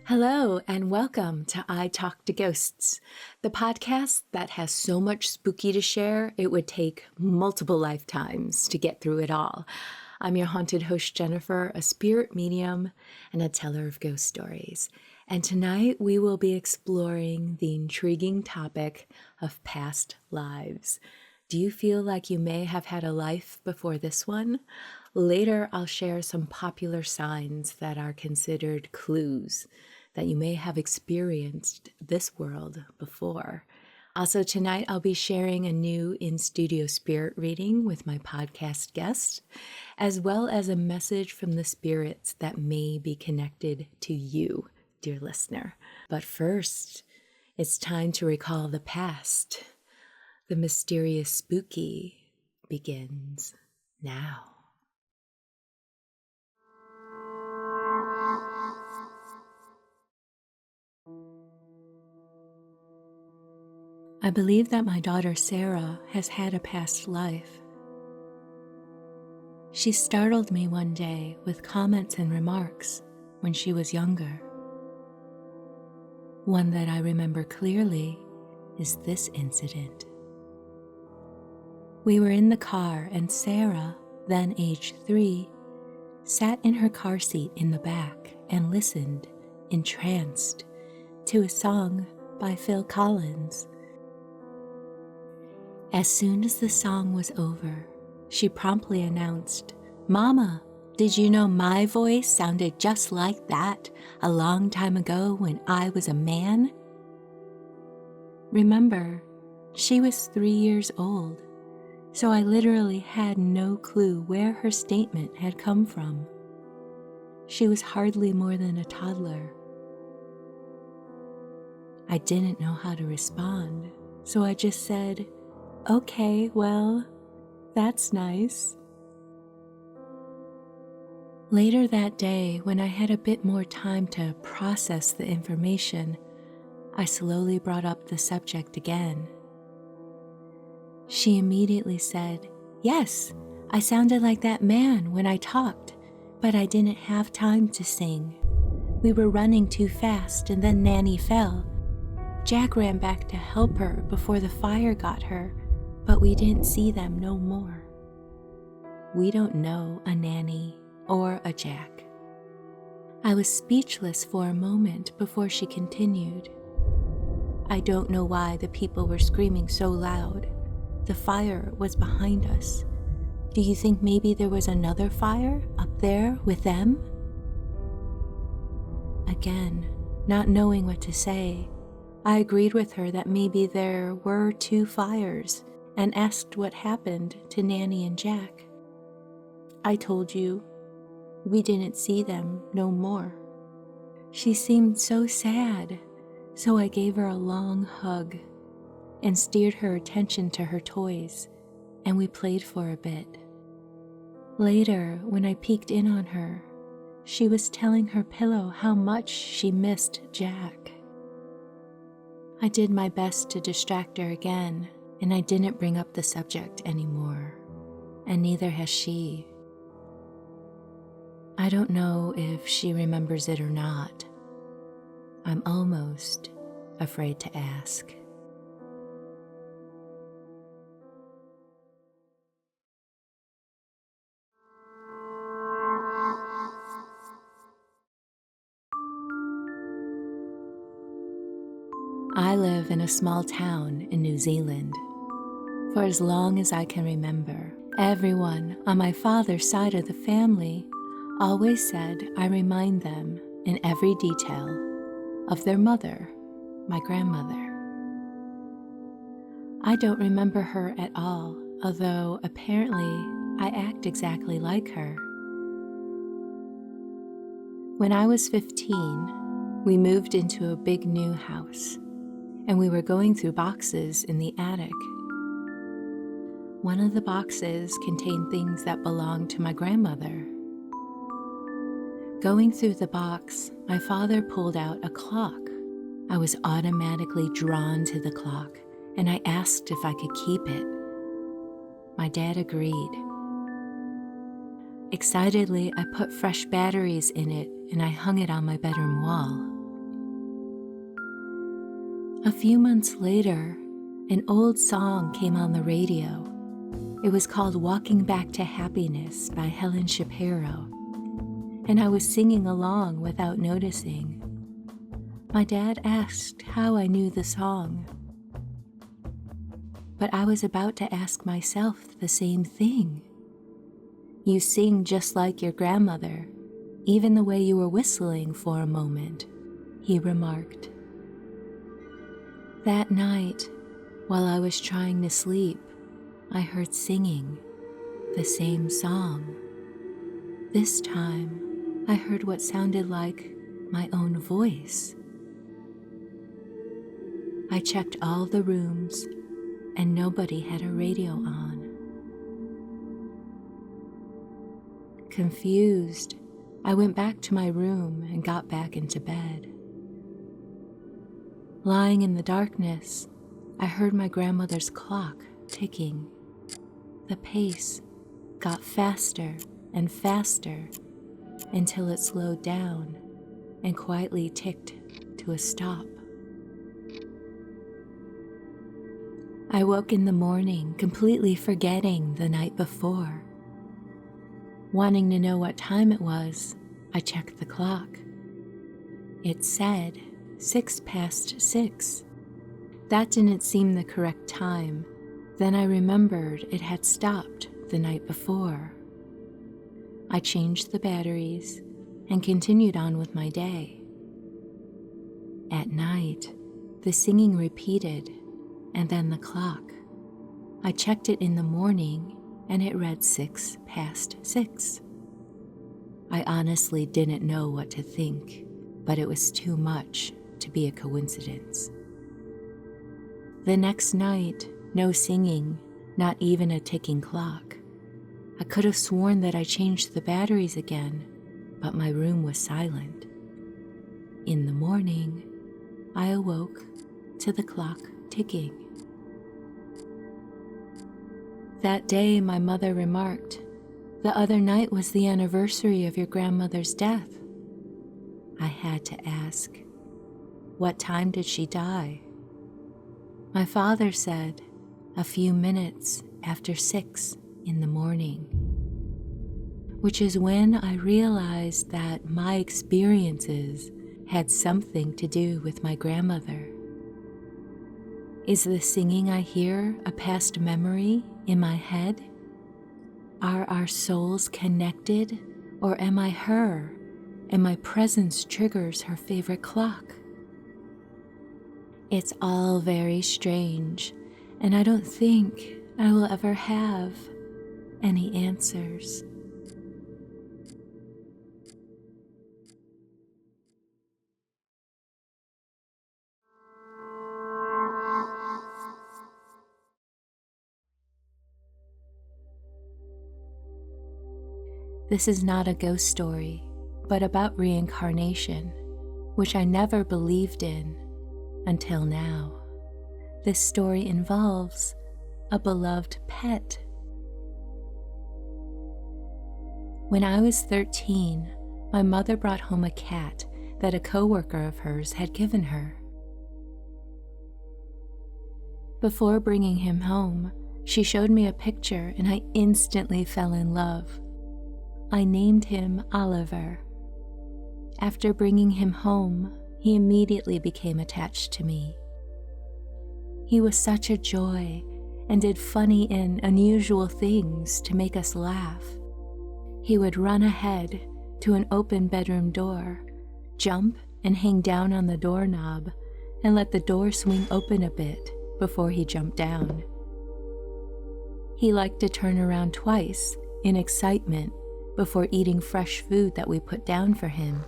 Hello, and welcome to I Talk to Ghosts, the podcast that has so much spooky to share it would take multiple lifetimes to get through it all. I'm your haunted host, Jennifer, a spirit medium and a teller of ghost stories. And tonight we will be exploring the intriguing topic of past lives. Do you feel like you may have had a life before this one? Later, I'll share some popular signs that are considered clues that you may have experienced this world before. Also, tonight I'll be sharing a new in-studio spirit reading with my podcast guest, as well as a message from the spirits that may be connected to you, dear listener. But first, it's time to recall the past. The mysterious spooky begins now. I believe that my daughter Sarah has had a past life. She startled me one day with comments and remarks when she was younger. One that I remember clearly is this incident. We were in the car and Sarah, then age 3, sat in her car seat in the back and listened, entranced, to a song by Phil Collins. As soon as the song was over, she promptly announced, "Mama, did you know my voice sounded just like that a long time ago when I was a man?" Remember, she was 3 years old, so I literally had no clue where her statement had come from. She was hardly more than a toddler. I didn't know how to respond, so I just said, "Okay, well, that's nice." Later that day, when I had a bit more time to process the information, I slowly brought up the subject again. She immediately said, "Yes, I sounded like that man when I talked, but I didn't have time to sing. We were running too fast and then Nanny fell. Jack ran back to help her before the fire got her, but we didn't see them no more." We don't know a Nanny or a Jack. I was speechless for a moment before she continued. "I don't know why the people were screaming so loud. The fire was behind us. Do you think maybe there was another fire up there with them?" Again, not knowing what to say, I agreed with her that maybe there were 2 fires and asked what happened to Nanny and Jack. "I told you, we didn't see them no more." She seemed so sad, so I gave her a long hug and steered her attention to her toys, and we played for a bit. Later, when I peeked in on her, she was telling her pillow how much she missed Jack. I did my best to distract her again, and I didn't bring up the subject anymore, and neither has she. I don't know if she remembers it or not. I'm almost afraid to ask. I live in a small town in New Zealand. For as long as I can remember, everyone on my father's side of the family always said I remind them in every detail of their mother, my grandmother. I don't remember her at all, although apparently I act exactly like her. When I was 15, we moved into a big new house, and we were going through boxes in the attic. One of the boxes contained things that belonged to my grandmother. Going through the box, my father pulled out a clock. I was automatically drawn to the clock, and I asked if I could keep it. My dad agreed. Excitedly, I put fresh batteries in it and I hung it on my bedroom wall. A few months later, an old song came on the radio. It was called Walking Back to Happiness by Helen Shapiro, and I was singing along without noticing. My dad asked how I knew the song, but I was about to ask myself the same thing. You sing just like your grandmother, even the way you were whistling for a moment, he remarked. That night, while I was trying to sleep, I heard singing, the same song. This time, I heard what sounded like my own voice. I checked all the rooms, and nobody had a radio on. Confused, I went back to my room and got back into bed. Lying in the darkness, I heard my grandmother's clock ticking. The pace got faster and faster until it slowed down and quietly ticked to a stop. I woke in the morning completely forgetting the night before. Wanting to know what time it was, I checked the clock. It said 6:06. That didn't seem the correct time. Then I remembered it had stopped the night before. I changed the batteries and continued on with my day. At night, the singing repeated, and then the clock. I checked it in the morning, and it read 6:06. I honestly didn't know what to think, but it was too much to be a coincidence. The next night, no singing, not even a ticking clock. I could have sworn that I changed the batteries again, but my room was silent. In the morning, I awoke to the clock ticking. That day, my mother remarked, "The other night was the anniversary of your grandmother's death." I had to ask, "What time did she die?" My father said, "A few minutes after 6 in the morning," which is when I realized that my experiences had something to do with my grandmother. Is the singing I hear a past memory in my head? Are our souls connected, or am I her, and my presence triggers her favorite clock? It's all very strange, and I don't think I will ever have any answers. This is not a ghost story, but about reincarnation, which I never believed in until now. This story involves a beloved pet. When I was 13, my mother brought home a cat that a coworker of hers had given her. Before bringing him home, she showed me a picture and I instantly fell in love. I named him Oliver. After bringing him home, he immediately became attached to me. He was such a joy and did funny and unusual things to make us laugh. He would run ahead to an open bedroom door, jump and hang down on the doorknob, and let the door swing open a bit before he jumped down. He liked to turn around twice in excitement before eating fresh food that we put down for him.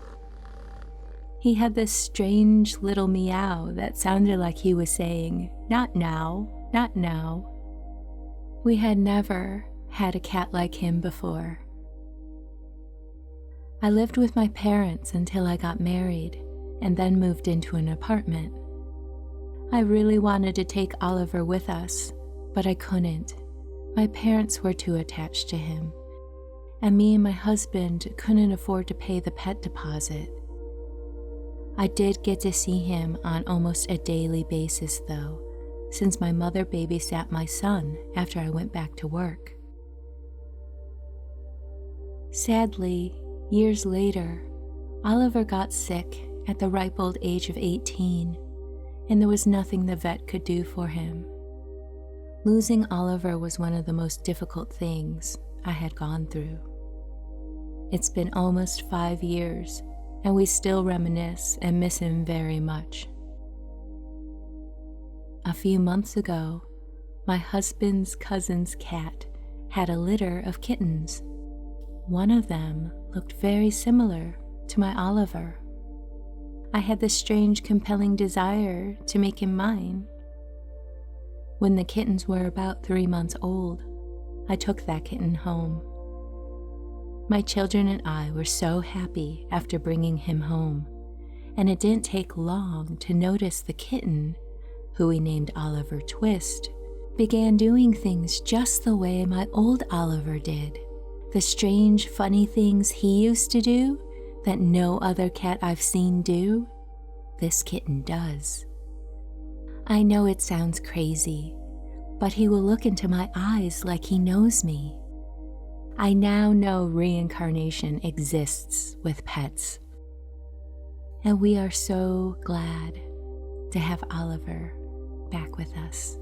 He had this strange little meow that sounded like he was saying, "Not now, not now." We had never had a cat like him before. I lived with my parents until I got married and then moved into an apartment. I really wanted to take Oliver with us, but I couldn't. My parents were too attached to him, and me and my husband couldn't afford to pay the pet deposit. I did get to see him on almost a daily basis though, since my mother babysat my son after I went back to work. Sadly, years later, Oliver got sick at the ripe old age of 18, and there was nothing the vet could do for him. Losing Oliver was one of the most difficult things I had gone through. It's been almost 5 years, and we still reminisce and miss him very much. A few months ago, my husband's cousin's cat had a litter of kittens. One of them looked very similar to my Oliver. I had this strange, compelling desire to make him mine. When the kittens were about 3 months old, I took that kitten home. My children and I were so happy after bringing him home, and it didn't take long to notice the kitten, who we named Oliver Twist, began doing things just the way my old Oliver did. The strange, funny things he used to do that no other cat I've seen do, this kitten does. I know it sounds crazy, but he will look into my eyes like he knows me. I now know reincarnation exists with pets. And we are so glad to have Oliver back with us.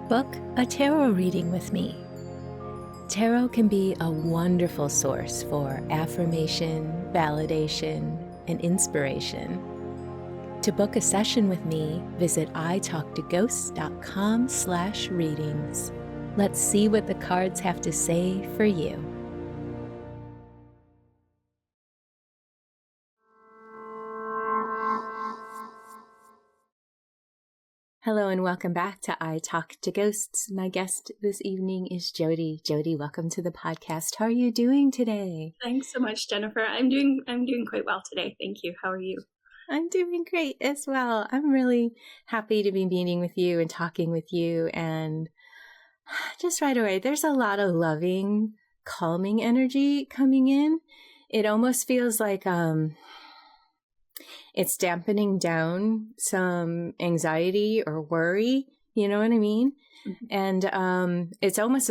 Book a tarot reading with me. Tarot can be a wonderful source for affirmation, validation, and inspiration. To book a session with me, visit italktoghosts.com/readings. Let's see what the cards have to say for you. Hello and welcome back to I Talk to Ghosts. My guest this evening is Jodi. Jodi, welcome to the podcast. How are you doing today? Thanks so much, Jennifer. I'm doing quite well today. Thank you. How are you? I'm doing great as well. I'm really happy to be meeting with you and talking with you. And just right away, there's a lot of loving, calming energy coming in. It almost feels like it's dampening down some anxiety or worry, you know what I mean? Mm-hmm. And it's almost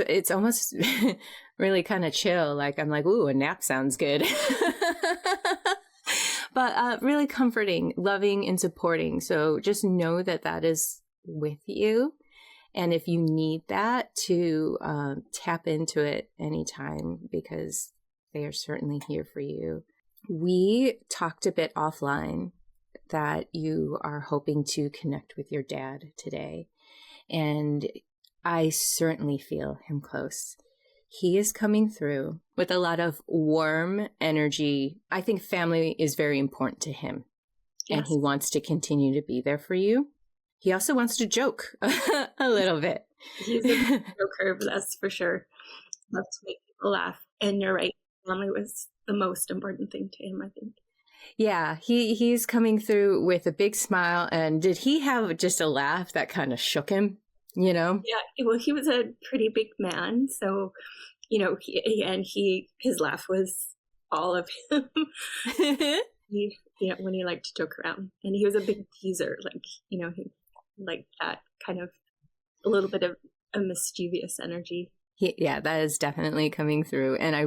really kind of chill. Like I'm like, ooh, a nap sounds good. But really comforting, loving, and supporting. So just know that that is with you. And if you need that, to tap into it anytime, because they are certainly here for you. We talked a bit offline that you are hoping to connect with your dad today. And I certainly feel him close. He is coming through with a lot of warm energy. I think family is very important to him. Yes. And he wants to continue to be there for you. He also wants to joke a little bit. He's a joker, that's for sure. Loves to make people laugh. And you're right, family was the most important thing to him, I think. Yeah, he's coming through with a big smile. And did he have just a laugh that kind of shook him, you know? Yeah, well, he was a pretty big man. So, you know, his laugh was all of him. When he liked to joke around. And he was a big teaser, like, you know, he like that kind of a little bit of a mischievous energy. Yeah, that is definitely coming through. And I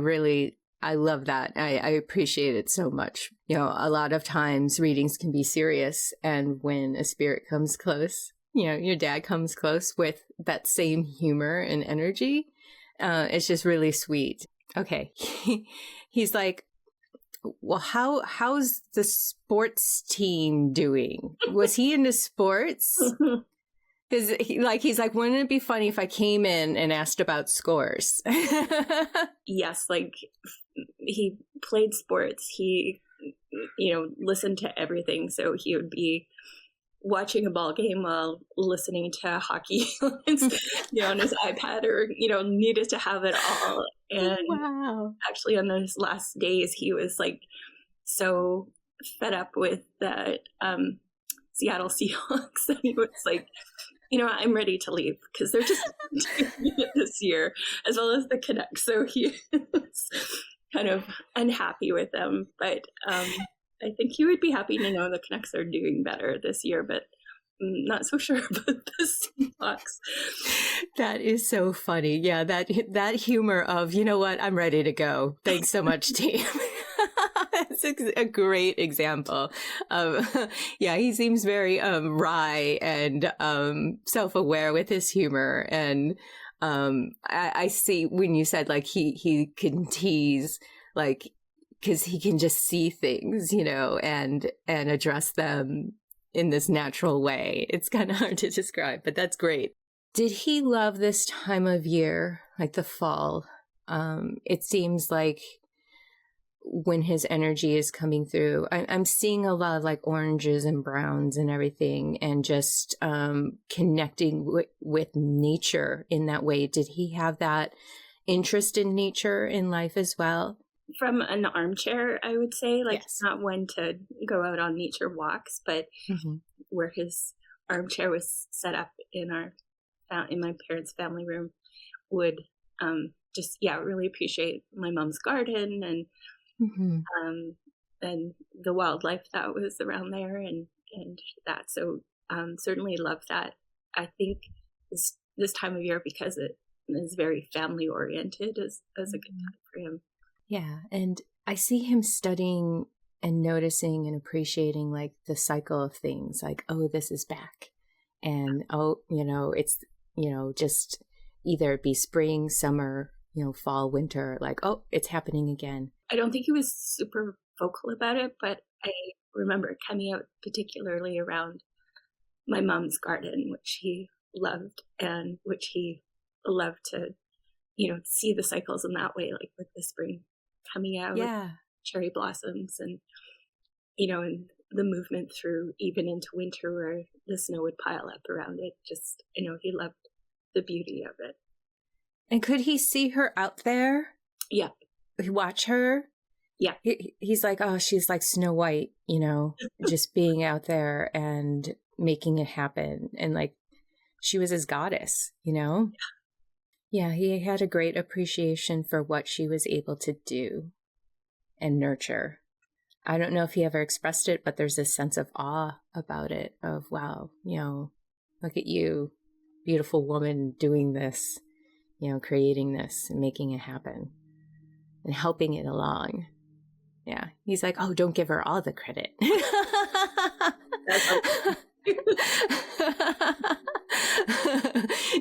love that. I appreciate it so much. You know, a lot of times readings can be serious. And when a spirit comes close, you know, your dad comes close with that same humor and energy. It's just really sweet. Okay. He's like, well, how's the sports team doing? Was he into sports? Because he's like, wouldn't it be funny if I came in and asked about scores? Yes, like he played sports. He, you know, listened to everything. So he would be watching a ball game while listening to hockey, you know, on his iPad, or, you know, needed to have it all. And wow. Actually on those last days, he was like so fed up with the Seattle Seahawks, and he was like, I'm ready to leave because they're just doing it this year, as well as the Canucks. So he was kind of unhappy with them. But I think he would be happy to know the Canucks are doing better this year, but I'm not so sure about the Seahawks. That is so funny. Yeah, that humor of, you know what, I'm ready to go. Thanks so much, team. That's a great example of, yeah, he seems very wry and self-aware with his humor. And I see when you said like he can tease, like, because he can just see things, and address them in this natural way. It's kind of hard to describe, but that's great. Did he love this time of year, like the fall? It seems like when his energy is coming through, I'm seeing a lot of like oranges and browns and everything, and just connecting with nature in that way. Did he have that interest in nature in life as well? From an armchair, I would say, like, Yes. not one to go out on nature walks, but where his armchair was set up in my parents' family room, would just really appreciate my mom's garden and the wildlife that was around there and that. So certainly love that. I think this time of year, because it is very family oriented, is a good time for him. Yeah, and I see him studying and noticing and appreciating like the cycle of things, like, oh, this is back, and oh, it's just either it be spring, summer, fall, winter, like, oh, it's happening again. I don't think he was super vocal about it, but I remember coming out particularly around my mom's garden, which he loved, and which he loved to, see the cycles in that way, like with the spring coming out, cherry blossoms, and, and the movement through even into winter where the snow would pile up around it. Just, he loved the beauty of it. And could he see her out there? Yeah. Watch her? Yeah. He's like, oh, she's like Snow White, just being out there and making it happen. And like, she was his goddess, Yeah, he had a great appreciation for what she was able to do and nurture. I don't know if he ever expressed it, but there's this sense of awe about it, of, wow, look at you, beautiful woman, doing this, creating this and making it happen and helping it along. Yeah. He's like, oh, don't give her all the credit.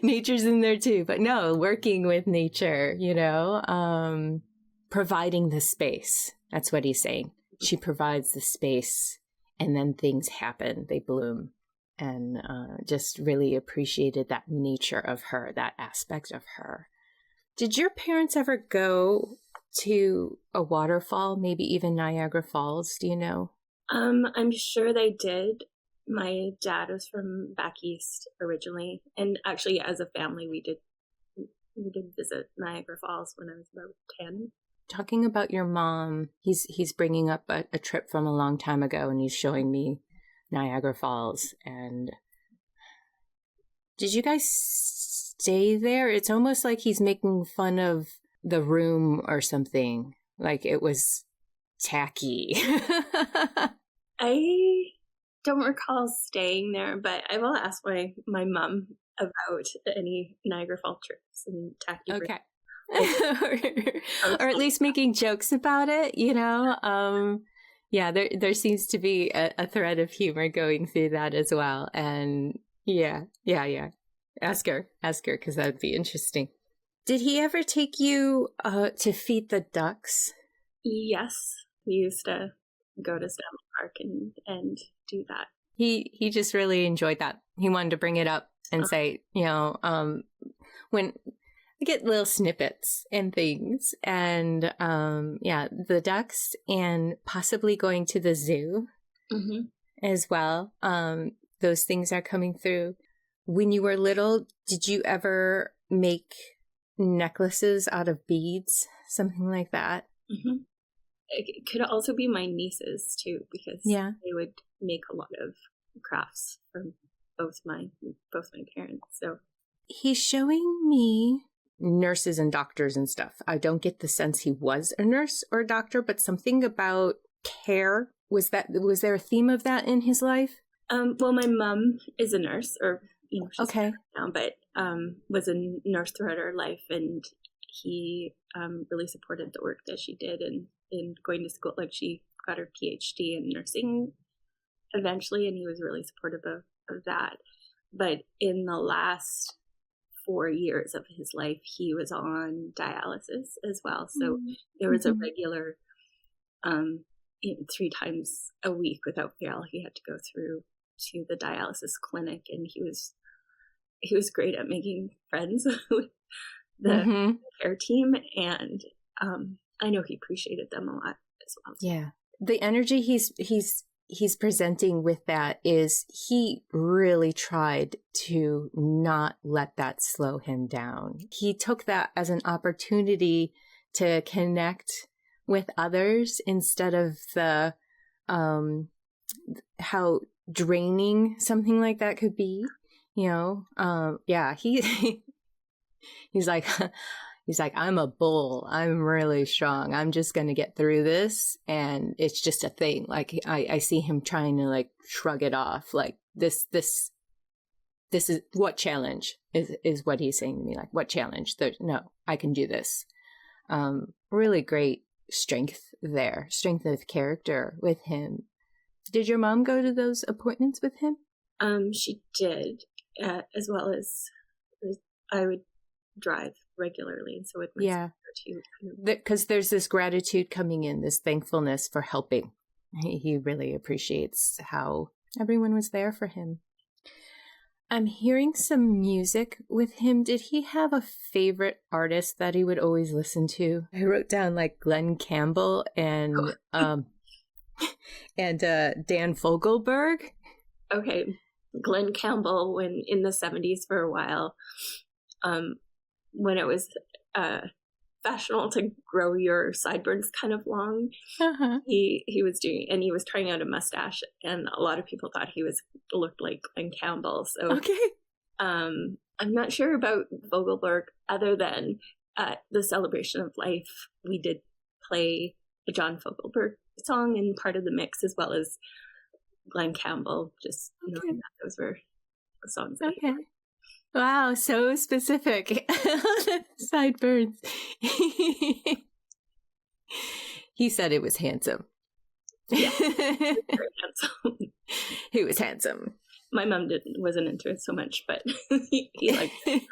Nature's in there too, but no, working with nature, providing the space. That's what he's saying. She provides the space, and then things happen, they bloom, and just really appreciated that nature of her, that aspect of her. Did your parents ever go to a waterfall, maybe even Niagara Falls? Do you know? I'm sure they did. My dad was from back east originally, and actually, as a family, we did visit Niagara Falls when I was about 10. Talking about your mom, he's bringing up a trip from a long time ago, and he's showing me Niagara Falls. And did you guys stay there? It's almost like he's making fun of the room or something, like it was tacky. I don't recall staying there, but I will ask my mom about any Niagara Falls trips and tacky. Okay. Or at least making jokes about it, Yeah, there seems to be a thread of humor going through that as well. And yeah. Ask her, because that would be interesting. Did he ever take you to feed the ducks? Yes, we used to go to Stanley Park and do that. He just really enjoyed that. He wanted to bring it up and say, when I get little snippets and things, and the ducks, and possibly going to the zoo as well. Those things are coming through. When you were little, did you ever make necklaces out of beads, something like that? it could also be my nieces too, because they would make a lot of crafts from both my parents. So he's showing me nurses and doctors and stuff. I don't get the sense he was a nurse or a doctor, but something about care. Was there a theme of that in his life? Well, my mom is a nurse, or she's okay now, but was a nurse throughout her life, and he really supported the work that she did in going to school. Like, she got her PhD in nursing eventually, and he was really supportive of that. But in the last 4 years of his life, he was on dialysis as well. So there was a regular 3 times a week without fail he had to go through to the dialysis clinic, and he was great at making friends with the care team, and I know he appreciated them a lot as well. Yeah, the energy he's presenting with that is he really tried to not let that slow him down. He took that as an opportunity to connect with others instead of the how draining something like that could be, yeah, he's like I'm a bull, I'm really strong, I'm just gonna get through this, and it's just a thing. Like I see him trying to like shrug it off, like this is what challenge is what he's saying to me, like what challenge, no, I can do this. Really great strength of character with him. Did your mom go to those appointments with him? She did, as well as I would drive regularly, and so with my sister too. Because there's this gratitude coming in, this thankfulness for helping. He really appreciates how everyone was there for him. I'm hearing some music with him. Did he have a favorite artist that he would always listen to? I wrote down like Glenn Campbell and and Dan Fogelberg. Okay, Glenn Campbell, when in the 70s for a while, when it was fashionable to grow your sideburns kind of long, he was doing, and he was trying out a mustache, and a lot of people thought he looked like Glenn Campbell. So I'm not sure about Fogelberg, other than at the Celebration of Life, we did play a John Fogelberg song in part of the mix, as well as Glenn Campbell, just knowing that those were the songs that he liked. Wow, so specific. Sideburns. He said it was handsome. Yeah, very handsome. He was handsome. My mom wasn't into it so much, but he liked it.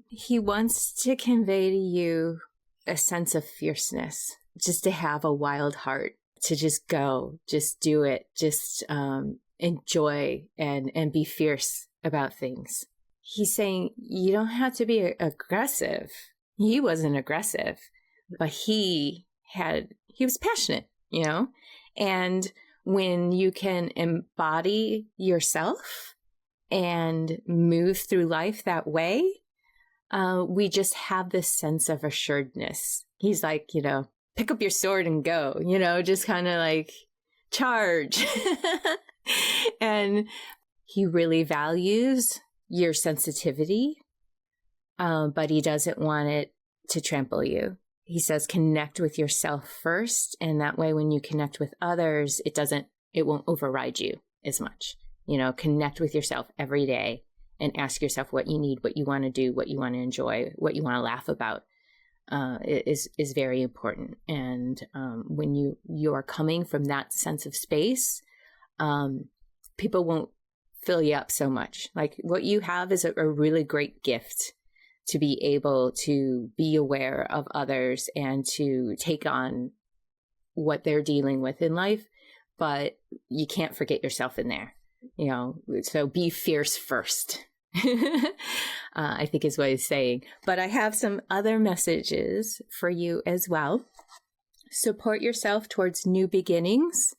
He wants to convey to you a sense of fierceness, just to have a wild heart, to just go, just do it, just enjoy and be fierce about things. He's saying you don't have to be aggressive. He wasn't aggressive, but he was passionate, and when you can embody yourself and move through life that way, we just have this sense of assuredness. He's like, pick up your sword and go, just kind of like charge. And he really values your sensitivity, but he doesn't want it to trample you. He says, connect with yourself first. And that way, when you connect with others, it won't override you as much. Connect with yourself every day and ask yourself what you need, what you want to do, what you want to enjoy, what you want to laugh about. Is very important. And when you are coming from that sense of space, people won't fill you up so much. Like, what you have is a really great gift to be able to be aware of others and to take on what they're dealing with in life, but you can't forget yourself in there, so be fierce first. I think is what he's saying. But I have some other messages for you as well. Support yourself towards new beginnings.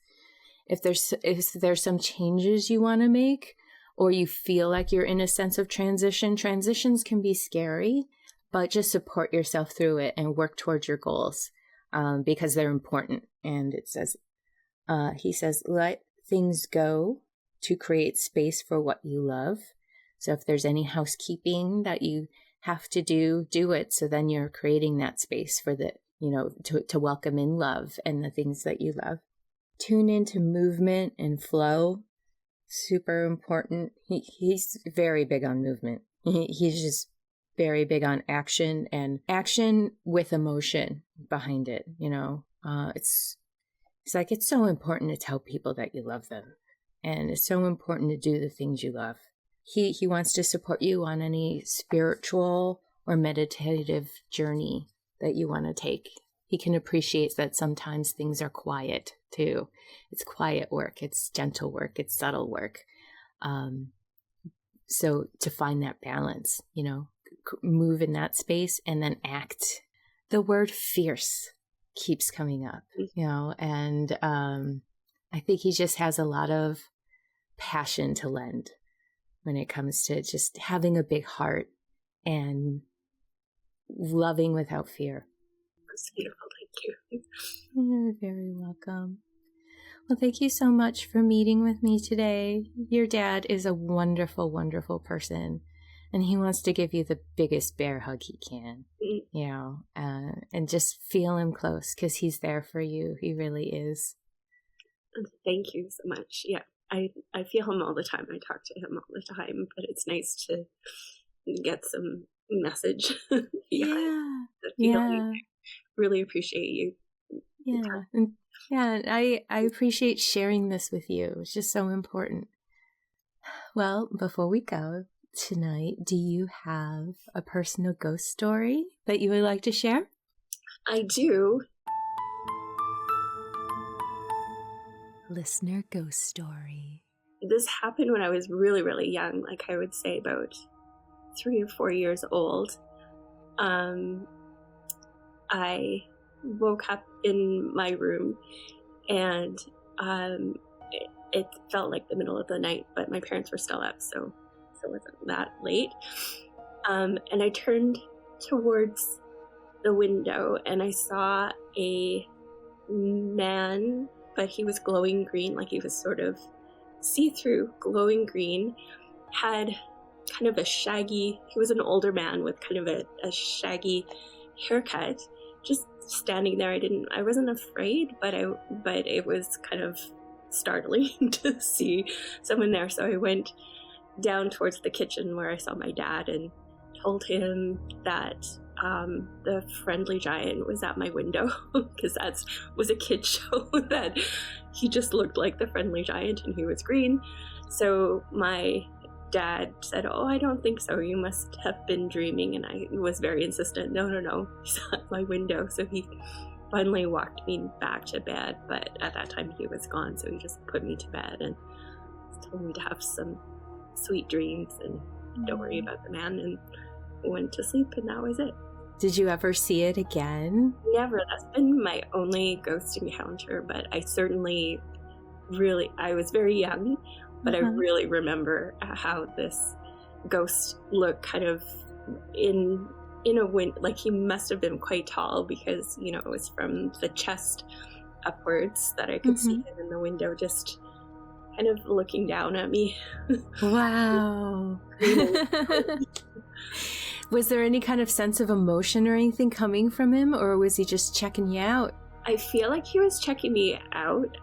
If there's some changes you want to make, or you feel like you're in a sense of transitions can be scary, but just support yourself through it and work towards your goals, because they're important. And it says, he says, let things go to create space for what you love. So if there's any housekeeping that you have to do it. So then you're creating that space for the, to welcome in love and the things that you love. Tune into movement and flow. Super important. He's very big on movement. He's just very big on action, and action with emotion behind it. It's like, it's so important to tell people that you love them, and it's so important to do the things you love. He wants to support you on any spiritual or meditative journey that you want to take. He can appreciate that sometimes things are quiet too. It's quiet work. It's gentle work. It's subtle work. So to find that balance, move in that space and then act. The word fierce keeps coming up, and I think he just has a lot of passion to lend when it comes to just having a big heart and loving without fear. That's beautiful. Thank you. You're very welcome. Well, thank you so much for meeting with me today. Your dad is a wonderful, wonderful person, and he wants to give you the biggest bear hug he can, and just feel him close, because he's there for you. He really is. Thank you so much. Yeah, I feel him all the time. I talk to him all the time, but it's nice to get some message. Yeah. Really appreciate you. I appreciate sharing this with you. It's just so important. Well, before we go tonight, do you have a personal ghost story that you would like to share? I do. Listener ghost story. This happened when I was really, really young, like I would say about 3 or 4 years old. I woke up in my room, and it felt like the middle of the night, but my parents were still up, so it wasn't that late. And I turned towards the window, and I saw a man, but he was glowing green, like he was sort of see-through, glowing green, had kind of he was an older man with kind of a shaggy haircut, just standing there. I wasn't afraid, but it was kind of startling to see someone there. So I went down towards the kitchen where I saw my dad and told him that the friendly giant was at my window, because that was a kid show that he just looked like the friendly giant and he was green. So my dad said, "Oh, I don't think so. You must have been dreaming." And I was very insistent. No. He's at my window. So he finally walked me back to bed. But at that time he was gone. So he just put me to bed and told me to have some sweet dreams and don't worry about the man, and went to sleep. And that was it. Did you ever see it again? Never. That's been my only ghost encounter. But I certainly I was very young, but I really remember how this ghost looked kind of in a wind, like he must have been quite tall, because, it was from the chest upwards that I could see him in the window, just kind of looking down at me. Wow. Was there any kind of sense of emotion or anything coming from him, or was he just checking you out? I feel like he was checking me out.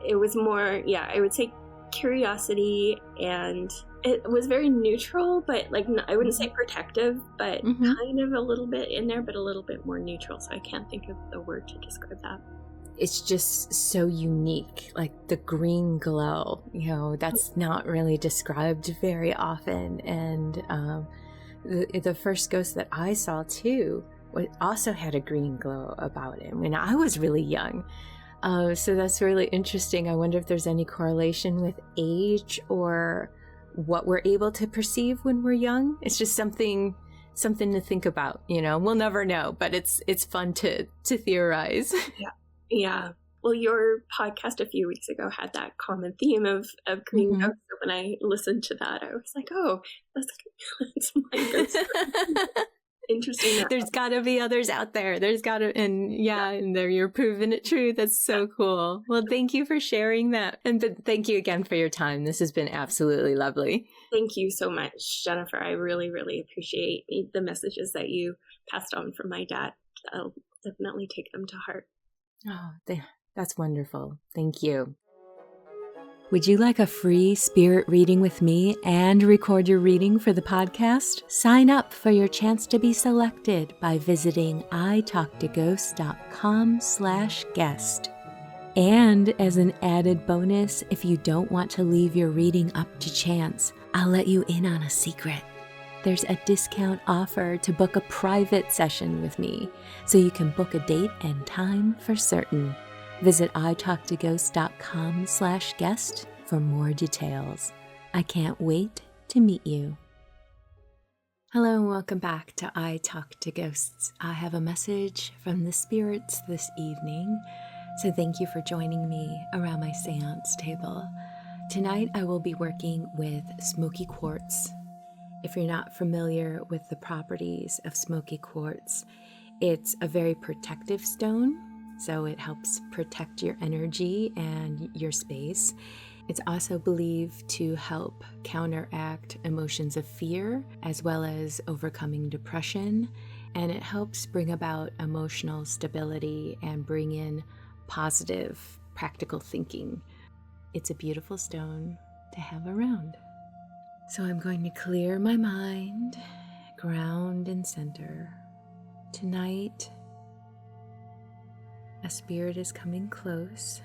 It was more, I would say curiosity, and it was very neutral, but I wouldn't say protective, but kind of a little bit in there, but a little bit more neutral. So I can't think of the word to describe that. It's just so unique, like the green glow, that's not really described very often. And the first ghost that I saw too also had a green glow about him when I was really young. So that's really interesting. I wonder if there's any correlation with age or what we're able to perceive when we're young. It's just something to think about. We'll never know, but it's fun to theorize. Yeah. Well, your podcast a few weeks ago had that common theme of green Mhm. ghosts. So when I listened to that, I was like, oh, that's my ghost. Interesting that. There's got to be others out there. There's got to, and yeah, and there you're proving it true. That's so cool. Well, thank you for sharing that. And thank you again for your time. This has been absolutely lovely. Thank you so much, Jennifer. I really, really appreciate the messages that you passed on from my dad. I'll definitely take them to heart. Oh, that's wonderful. Thank you. Would you like a free spirit reading with me and record your reading for the podcast? Sign up for your chance to be selected by visiting italktoghosts.com/guest. And as an added bonus, if you don't want to leave your reading up to chance, I'll let you in on a secret. There's a discount offer to book a private session with me, so you can book a date and time for certain. Visit italktoghosts.com/guest for more details. I can't wait to meet you. Hello and welcome back to I Talk to Ghosts. I have a message from the spirits this evening, so thank you for joining me around my seance table. Tonight I will be working with smoky quartz. If you're not familiar with the properties of smoky quartz, it's a very protective stone, so it helps protect your energy and your space. It's also believed to help counteract emotions of fear as well as overcoming depression, and it helps bring about emotional stability and bring in positive, practical thinking. It's a beautiful stone to have around. So I'm going to clear my mind, ground and center. Tonight, a spirit is coming close.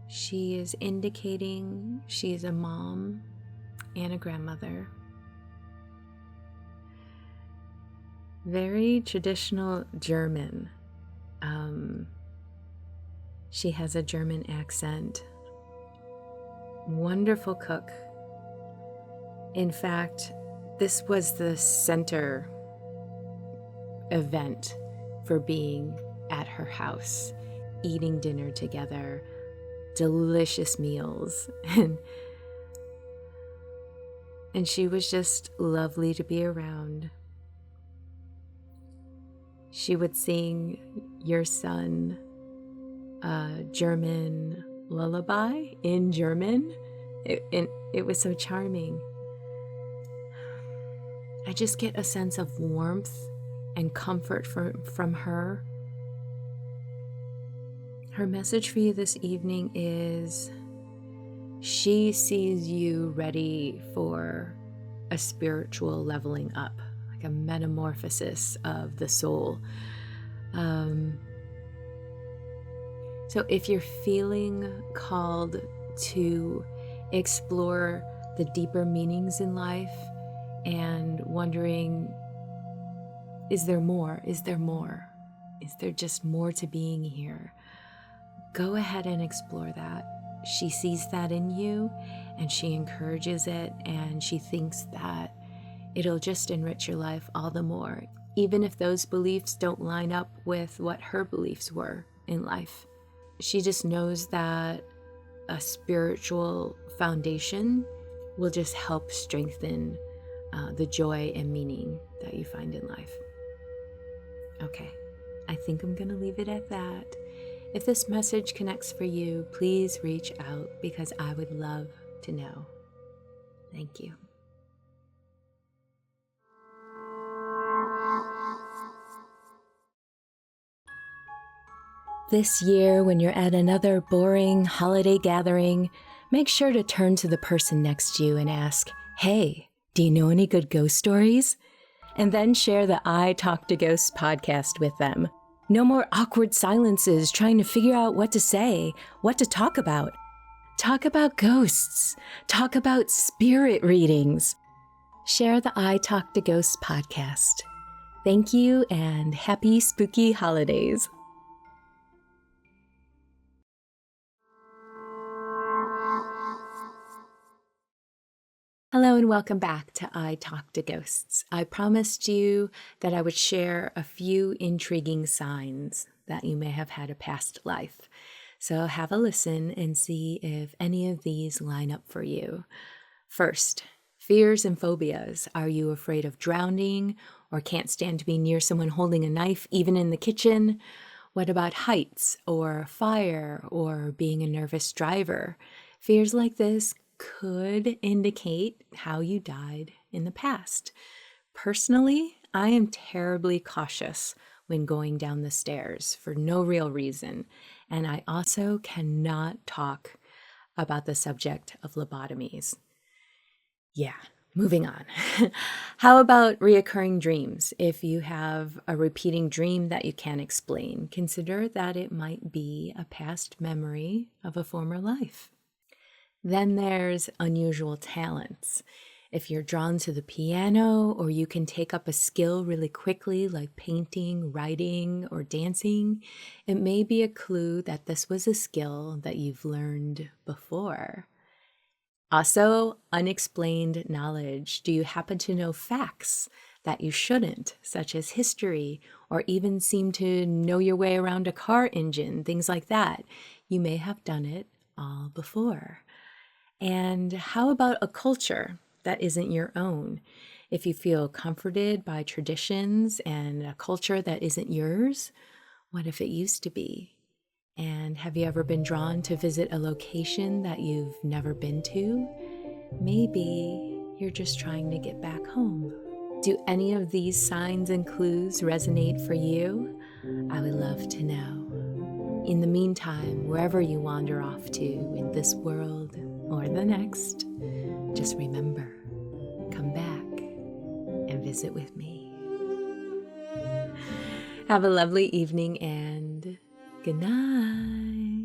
She is indicating she is a mom and a grandmother. Very traditional German. She has a German accent. Wonderful cook. In fact, this was the center event for being at her house, eating dinner together, delicious meals, and she was just lovely to be around. She would sing your son a German lullaby in German. It was so charming. I just get a sense of warmth and comfort from her. Her message for you this evening is she sees you ready for a spiritual leveling up, like a metamorphosis of the soul. So if you're feeling called to explore the deeper meanings in life and wondering, is there more? Is there more? Is there just more to being here? Go ahead and explore that. She sees that in you and she encourages it, and she thinks that it'll just enrich your life all the more, even if those beliefs don't line up with what her beliefs were in life. She just knows that a spiritual foundation will just help strengthen the joy and meaning that you find in life. Okay, I think I'm going to leave it at that. If this message connects for you, please reach out because I would love to know. Thank you. This year, when you're at another boring holiday gathering, make sure to turn to the person next to you and ask, "Hey, do you know any good ghost stories?" And then share the I Talk to Ghosts podcast with them. No more awkward silences trying to figure out what to say, what to talk about. Talk about ghosts. Talk about spirit readings. Share the I Talk to Ghosts podcast. Thank you and happy spooky holidays. Hello and welcome back to I Talk to Ghosts. I promised you that I would share a few intriguing signs that you may have had a past life. So have a listen and see if any of these line up for you. First, fears and phobias. Are you afraid of drowning or can't stand to be near someone holding a knife, even in the kitchen? What about heights or fire or being a nervous driver? Fears like this could indicate how you died in the past. Personally, I am terribly cautious when going down the stairs for no real reason, and I also cannot talk about the subject of lobotomies. Yeah, moving on. How about reoccurring dreams? If you have a repeating dream that you can't explain, consider that it might be a past memory of a former life. Then there's unusual talents. If you're drawn to the piano or you can take up a skill really quickly, like painting, writing, or dancing, it may be a clue that this was a skill that you've learned before. Also, unexplained knowledge. Do you happen to know facts that you shouldn't, such as history, or even seem to know your way around a car engine, things like that? You may have done it all before. And how about a culture that isn't your own? If you feel comforted by traditions and a culture that isn't yours, what if it used to be? And have you ever been drawn to visit a location that you've never been to? Maybe you're just trying to get back home. Do any of these signs and clues resonate for you? I would love to know. In the meantime, wherever you wander off to in this world or the next, just remember, come back and visit with me. Have a lovely evening and good night.